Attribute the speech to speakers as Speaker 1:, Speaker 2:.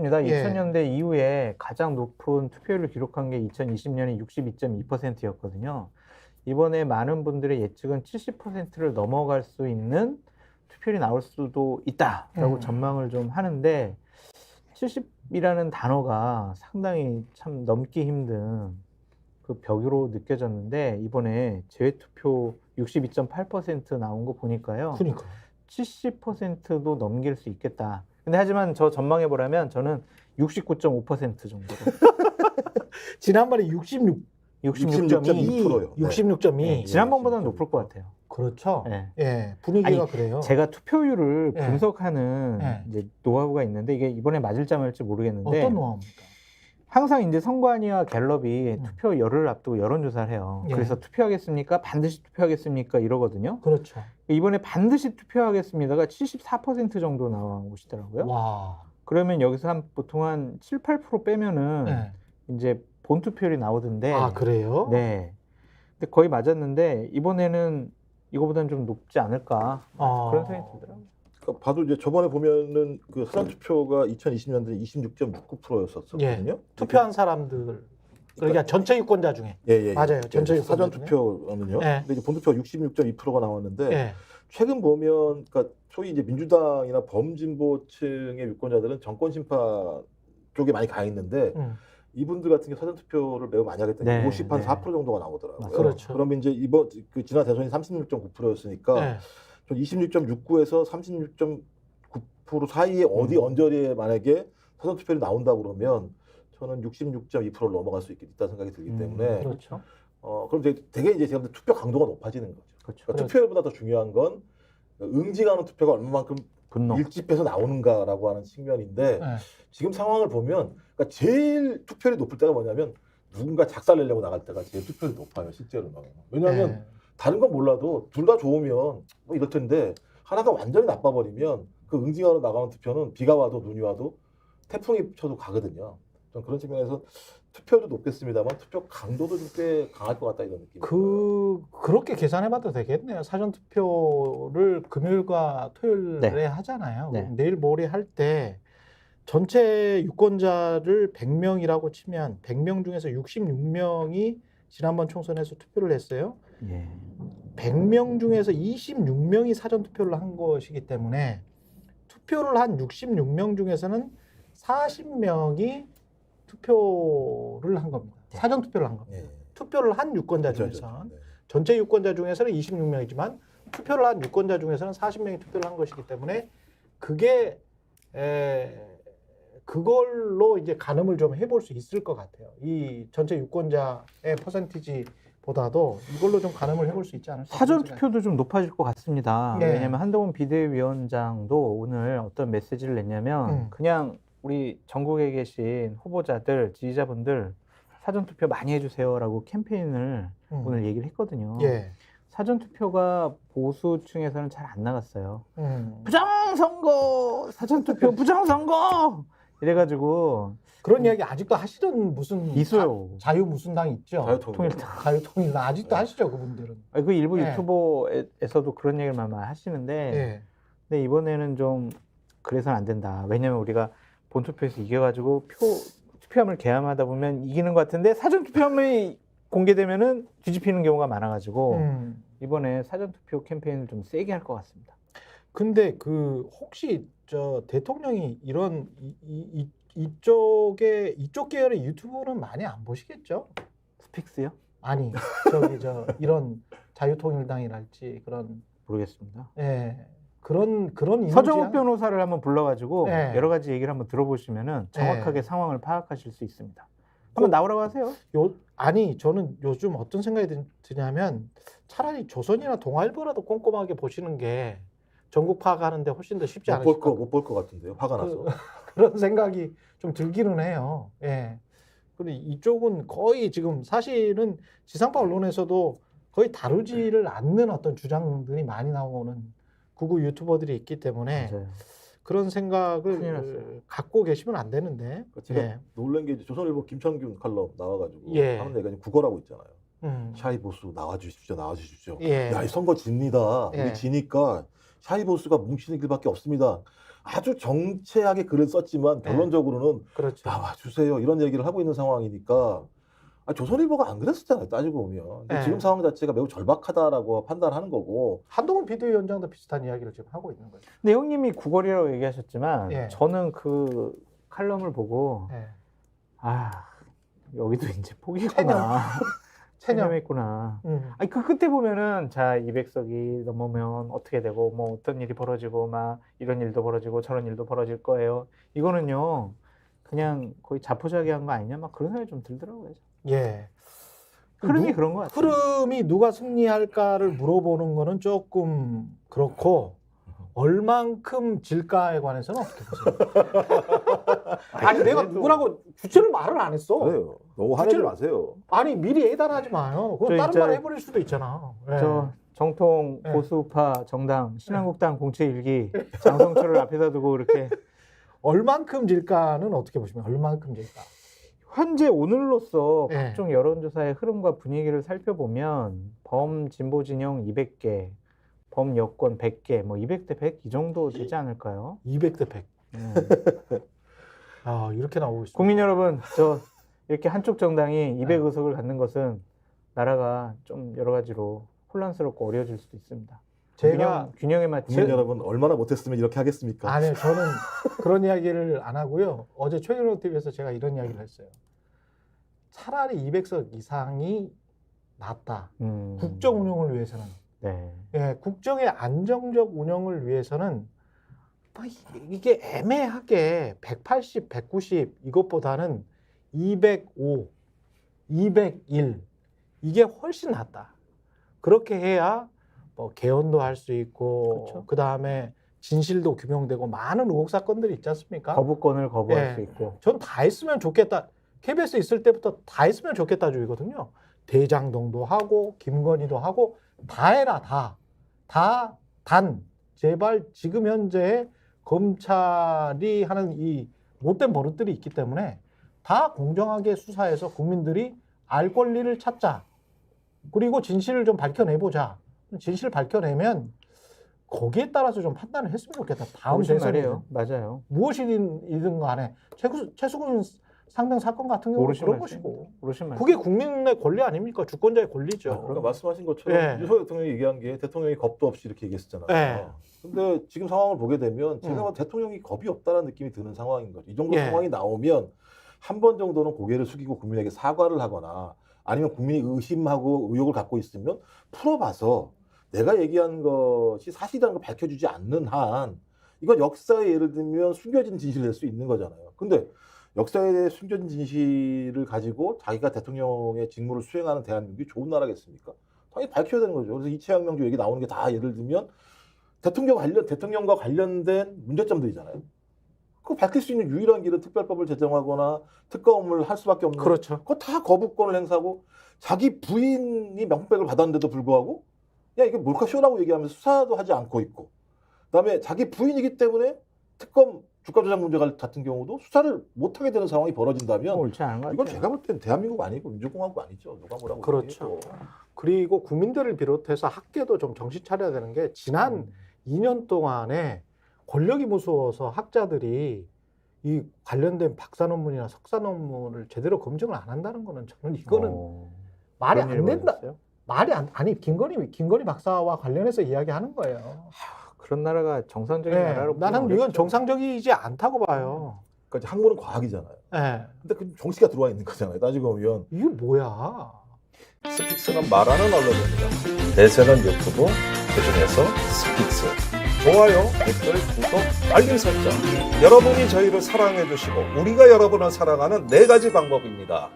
Speaker 1: 입니다.
Speaker 2: 예.
Speaker 1: 2000년대 이후에 가장 높은 투표율을 기록한 게 2020년에 62.2%였거든요. 이번에 많은 분들의 예측은 70%를 넘어갈 수 있는 투표율이 나올 수도 있다라고 전망을 좀 하는데 70이라는 단어가 상당히 참 넘기 힘든 그 벽으로 느껴졌는데 이번에 재외투표 62.8% 나온 거 보니까요.
Speaker 2: 그러니까
Speaker 1: 70%도 넘길 수 있겠다. 근데 하지만 저 전망해 보라면 저는 69.5% 정도로.
Speaker 2: 지난번에 66.2%요. 66.2.
Speaker 1: 네, 지난번보다는 높을 것 같아요.
Speaker 2: 그렇죠.
Speaker 1: 네.
Speaker 2: 예, 분위기가 그래요.
Speaker 1: 제가 투표율을
Speaker 2: 예.
Speaker 1: 분석하는
Speaker 2: 예.
Speaker 1: 이제 노하우가 있는데 이게 이번에 맞을지 안 맞을지 모르겠는데
Speaker 2: 어떤 노하우입니까?
Speaker 1: 항상 이제 선관위와 갤럽이 투표열을 앞두고 여론조사를 해요.
Speaker 2: 예.
Speaker 1: 그래서 투표하겠습니까? 반드시 투표하겠습니까? 이러거든요.
Speaker 2: 그렇죠.
Speaker 1: 이번에 반드시 투표하겠습니다가 74% 정도 나오시더라고요.
Speaker 2: 와.
Speaker 1: 그러면 여기서 보통 한 7, 8% 빼면은
Speaker 2: 네.
Speaker 1: 이제 본투표율이 나오던데.
Speaker 2: 아, 그래요?
Speaker 1: 네. 근데 거의 맞았는데 이번에는 이거보다는 좀 높지 않을까 그런 생각이 들더라고요.
Speaker 3: 그러니까 봐도 이제 저번에 보면은 그 사전투표가 2020년도에 26.69%였었거든요.
Speaker 2: 예. 투표한 사람들 그러니까 전체 유권자 중에.
Speaker 3: 예.
Speaker 2: 맞아요. 전체 유권자
Speaker 3: 사전투표는요.
Speaker 2: 예.
Speaker 3: 근데 이제 본투표가 66.2%가 나왔는데
Speaker 2: 예.
Speaker 3: 최근 보면 그러니까 소위 이제 민주당이나 범진보층의 유권자들은 정권 심판 쪽에 많이 가 있는데 이분들 같은 게 사전투표를 매우 많이 하기 때문에
Speaker 1: 네,
Speaker 3: 54% 정도가 나오더라고요.
Speaker 2: 그렇죠.
Speaker 3: 그러면 이제 이번 그 지난 대선이 36.9%였으니까
Speaker 2: 예.
Speaker 3: 26.69에서 36.9% 사이에 어디 언저리에 만약에 사전투표를 나온다고 그러면 저는 66.2%를 넘어갈 수 있다는 생각이 들기 때문에
Speaker 2: 그렇죠.
Speaker 3: 그럼 되게 이제 제가 투표 강도가 높아지는 거죠.
Speaker 1: 그렇죠.
Speaker 3: 그러니까 투표율보다 더 중요한 건 응징하는 투표가 얼마만큼
Speaker 1: 분노.
Speaker 3: 밀집해서 나오는가라고 하는 측면인데
Speaker 2: 예.
Speaker 3: 지금 상황을 보면 그러니까 제일 투표율이 높을 때가 뭐냐면 누군가 작살내려고 나갈 때가 제일 투표율이 높아요, 실제로는. 왜냐하면
Speaker 2: 예.
Speaker 3: 다른 건 몰라도 둘 다 좋으면 뭐 이럴 텐데 하나가 완전히 나빠버리면 그 응징하러 나가는 투표는 비가 와도 눈이 와도 태풍이 쳐도 가거든요. 좀 그런 측면에서 투표도 높겠습니다만 투표 강도도 좀 꽤 강할 것 같다 이런 느낌.
Speaker 2: 그렇게 계산해봐도 되겠네요. 사전 투표를 금요일과 토요일에
Speaker 1: 네.
Speaker 2: 하잖아요.
Speaker 1: 네.
Speaker 2: 내일 모레 할 때 전체 유권자를 100명이라고 치면 100명 중에서 66명이 지난번 총선에서 투표를 했어요.
Speaker 1: 예.
Speaker 2: 100명 중에서 26명이 사전 투표를 한 것이기 때문에 투표를 한 66명 중에서는 40명이 투표를 한 겁니다. 사전 투표를 한 겁니다.
Speaker 3: 예.
Speaker 2: 투표를 한 유권자 중에서
Speaker 3: 네.
Speaker 2: 전체 유권자 중에서는 26명이지만 투표를 한 유권자 중에서는 40명이 투표를 한 것이기 때문에 그게 그걸로 이제 가늠을 좀 해볼 수 있을 것 같아요. 이 전체 유권자의 퍼센티지보다도 이걸로 좀 가늠을 해볼 수 있지 않을까.
Speaker 1: 사전 투표도 좀 높아질 것 같습니다.
Speaker 2: 예.
Speaker 1: 왜냐하면 한동훈 비대위원장도 오늘 어떤 메시지를 냈냐면 그냥 우리 전국에 계신 후보자들, 지지자분들 사전 투표 많이 해주세요라고 캠페인을 오늘 얘기를 했거든요.
Speaker 2: 예.
Speaker 1: 사전 투표가 보수층에서는 잘 안 나갔어요.
Speaker 2: 음.
Speaker 1: 부정선거, 사전 투표 부정선거 이래가지고
Speaker 2: 그런 이야기 아직도 하시던 무슨
Speaker 1: 있어요.
Speaker 2: 자유 무슨 당 있죠?
Speaker 1: 통일당.
Speaker 2: 자유통일당 아직도 하시죠 그분들은.
Speaker 1: 그 일부
Speaker 2: 예.
Speaker 1: 유튜버에서도 그런 얘기를 많이 하시는데,
Speaker 2: 예.
Speaker 1: 근데 이번에는 좀 그래서는 안 된다. 왜냐면 우리가 본투표에서 이겨가지고 투표함을 개함하다 보면 이기는 것 같은데 사전 투표함이 공개되면은 뒤집히는 경우가 많아가지고 이번에 사전 투표 캠페인을 좀 세게 할 것 같습니다.
Speaker 2: 근데 그 혹시 저 대통령이 이런 이쪽 계열의 유튜브는 많이 안 보시겠죠?
Speaker 1: 스픽스요?
Speaker 2: 아니 저 이런 자유통일당이랄지 그런
Speaker 1: 모르겠습니다.
Speaker 2: 그런
Speaker 1: 서정욱 변호사를 한번 불러가지고
Speaker 2: 예.
Speaker 1: 여러 가지 얘기를 한번 들어보시면은 정확하게
Speaker 2: 예.
Speaker 1: 상황을 파악하실 수 있습니다. 한번 나오라고 하세요.
Speaker 2: 아니 저는 요즘 어떤 생각이 드냐면 차라리 조선이나 동아일보라도 꼼꼼하게 보시는 게 전국 파악하는데 훨씬 더 쉽지 않을까.
Speaker 3: 못 볼 것 같은데요. 화가 나서.
Speaker 2: 그런 생각이 좀 들기는 해요. 예. 그리고 이쪽은 거의 지금 사실은 지상파 언론에서도 거의 다루지를 않는 어떤 주장들이 많이 나오는 구구 유튜버들이 있기 때문에
Speaker 1: 맞아요.
Speaker 2: 그런
Speaker 1: 큰일
Speaker 2: 생각을
Speaker 1: 났어요.
Speaker 2: 갖고 계시면 안 되는데.
Speaker 3: 제가 놀란 게 이제 조선일보 김창균 칼럼 나와가지고
Speaker 2: 예.
Speaker 3: 하는 얘기가 국어라고 있잖아요. 샤이보수 나와주십시오.
Speaker 2: 예.
Speaker 3: 야, 이 선거 집니다.
Speaker 2: 예.
Speaker 3: 우리 지니까 샤이보수가 뭉치는 길밖에 없습니다. 아주 정체하게 글을 썼지만 결론적으로는
Speaker 2: 그렇죠.
Speaker 3: 나와주세요 이런 얘기를 하고 있는 상황이니까 조선일보가 안 그랬었잖아요 따지고 보면. 근데
Speaker 2: 네.
Speaker 3: 지금 상황 자체가 매우 절박하다라고 판단하는 거고.
Speaker 2: 한동훈 비대위원장도 비슷한 이야기를 지금 하고 있는 거죠.
Speaker 1: 근데 형님이 9월이라고 얘기하셨지만
Speaker 2: 예.
Speaker 1: 저는 그 칼럼을 보고
Speaker 2: 예.
Speaker 1: 아 여기도 이제 포기구나.
Speaker 2: 체념.
Speaker 1: 체념했구나.
Speaker 2: 음.
Speaker 1: 아니 그 끝에 보면은 자 200석이 넘으면 어떻게 되고 뭐 어떤 일이 벌어지고 막 이런 일도 벌어지고 저런 일도 벌어질 거예요. 이거는요 그냥 거의 자포자기한 거 아니냐 막 그런 생각이 좀 들더라고요.
Speaker 2: 예.
Speaker 1: 흐름이 그런 것 같아요.
Speaker 2: 흐름이 누가 승리할까를 물어보는 거는 조금 그렇고 얼만큼 질까에 관해서는 어떻게 보세요? 아니 내가
Speaker 1: 그래도-
Speaker 2: 누구라고 주체를 말을 안 했어.
Speaker 3: 그래요. 너무 화내지 마세요.
Speaker 2: 아니 미리 예단하지 마요. 그건
Speaker 1: 저
Speaker 2: 다른
Speaker 1: 진짜-
Speaker 2: 말 해버릴 수도 있잖아. 예.
Speaker 1: 저 정통
Speaker 2: 네.
Speaker 1: 보수파 정당 신한국당 공채 일기 장성철을 앞에다 두고 이렇게
Speaker 2: 얼만큼 질까는 어떻게 보시면 얼만큼 질까?
Speaker 1: 현재 오늘로서
Speaker 2: 네.
Speaker 1: 각종 여론조사의 흐름과 분위기를 살펴보면 범진보 진영 200개, 범여권 100개, 뭐 200대 100 이 정도 되지 않을까요?
Speaker 2: 200대 100.
Speaker 1: 네.
Speaker 2: 아 이렇게 나오고 있습니다.
Speaker 1: 국민 여러분, 저 이렇게 한쪽 정당이 200의석을 갖는 것은 나라가 좀 여러 가지로 혼란스럽고 어려워질 수도 있습니다.
Speaker 2: 제가
Speaker 1: 균형에 맞춰
Speaker 3: 국민 여러분 얼마나 못했으면 이렇게 하겠습니까?
Speaker 2: 아니요 저는 그런 이야기를 안 하고요. 어제 최경영 TV에서 제가 이런 이야기를 했어요. 차라리 200석 이상이 낫다. 국정 운영을 위해서는.
Speaker 1: 네.
Speaker 2: 예, 국정의 안정적 운영을 위해서는 뭐 이게 애매하게 180, 190 이것보다는 205, 201 이게 훨씬 낫다. 그렇게 해야 뭐 개헌도 할 수 있고
Speaker 1: 그렇죠.
Speaker 2: 그 다음에 진실도 규명되고 많은 의혹 사건들이 있지 않습니까?
Speaker 1: 거부권을 거부할
Speaker 2: 예.
Speaker 1: 수 있고.
Speaker 2: 전 다 했으면 좋겠다. KBS 있을 때부터 다 했으면 좋겠다 주의거든요. 대장동도 하고 김건희도 하고 다 해라 다. 단 제발 지금 현재 검찰이 하는 이 못된 버릇들이 있기 때문에 다 공정하게 수사해서 국민들이 알 권리를 찾자. 그리고 진실을 좀 밝혀내보자. 진실을 밝혀내면 거기에 따라서 좀 판단을 했으면 좋겠다. 다음
Speaker 1: 무슨
Speaker 2: 대선에
Speaker 1: 말이에요? 맞아요.
Speaker 2: 무엇이든 간에 최수근 상등 사건 같은 경우는
Speaker 1: 모르신
Speaker 2: 그런
Speaker 1: 말씀.
Speaker 2: 것이고
Speaker 1: 모르신 말.
Speaker 2: 그게 국민의 권리 아닙니까? 주권자의 권리죠.
Speaker 3: 그러니까 말씀하신 것처럼
Speaker 2: 예.
Speaker 3: 윤석열 대통령이 얘기한 게 대통령이 겁도 없이 이렇게 얘기했었잖아요.
Speaker 2: 예.
Speaker 3: 근데 지금 상황을 보게 되면 제가 봐도 대통령이 겁이 없다는 느낌이 드는 상황인 거죠. 이 정도
Speaker 2: 예.
Speaker 3: 상황이 나오면 한 번 정도는 고개를 숙이고 국민에게 사과를 하거나 아니면 국민이 의심하고 의혹을 갖고 있으면 풀어봐서 내가 얘기한 것이 사실이라는 걸 밝혀주지 않는 한 이건 역사에 예를 들면 숨겨진 진실이 될 수 있는 거잖아요. 근데 역사에 숨겨진 진실을 가지고 자기가 대통령의 직무를 수행하는 대한민국이 좋은 나라겠습니까? 당연히 밝혀야 되는 거죠. 그래서 이채양 명주 얘기 나오는 게 다 예를 들면 대통령과 관련된 문제점들이잖아요. 그거 밝힐 수 있는 유일한 길은 특별법을 제정하거나 특검을 할 수밖에 없는.
Speaker 2: 그렇죠.
Speaker 3: 그거 다 거부권을 행사하고 자기 부인이 명백을 받았는데도 불구하고 야 이게 몰카쇼라고 얘기하면서 수사도 하지 않고 있고 그다음에 자기 부인이기 때문에 특검 주가 조작 문제 같은 경우도 수사를 못하게 되는 상황이 벌어진다면
Speaker 1: 옳지 않은 것 같아요.
Speaker 3: 이건 제가 볼 때는 대한민국 아니고 민주공화국 아니죠. 누가 뭐라고
Speaker 2: 그렇죠.
Speaker 3: 얘기해도.
Speaker 2: 그리고 국민들을 비롯해서 학계도 좀 정신 차려야 되는 게 지난 2년 동안에 권력이 무서워서 학자들이 이 관련된 박사 논문이나 석사 논문을 제대로 검증을 안 한다는 거는 저는 이거는 말이
Speaker 1: 그런
Speaker 2: 안
Speaker 1: 일이
Speaker 2: 된다.
Speaker 1: 벌어졌어요?
Speaker 2: 말이 아니 김건희 박사와 관련해서 이야기하는 거예요.
Speaker 1: 그런 나라가 정상적인
Speaker 2: 네,
Speaker 1: 나라로
Speaker 2: 나는
Speaker 1: 보면
Speaker 2: 이건
Speaker 1: 어렵죠.
Speaker 2: 정상적이지 않다고 봐요.
Speaker 3: 그러니까 이제 학문은 과학이잖아요.
Speaker 2: 예.
Speaker 3: 근데 그 정치가 들어와 있는 거잖아요. 따지고 보면
Speaker 2: 이게 뭐야?
Speaker 4: 스픽스는 말하는 언론입니다. 대세는 유튜브, 그중에서 스픽스. 좋아요, 댓글, 구독, 알림 설정. 여러분이 저희를 사랑해 주시고 우리가 여러분을 사랑하는 4가지 방법입니다.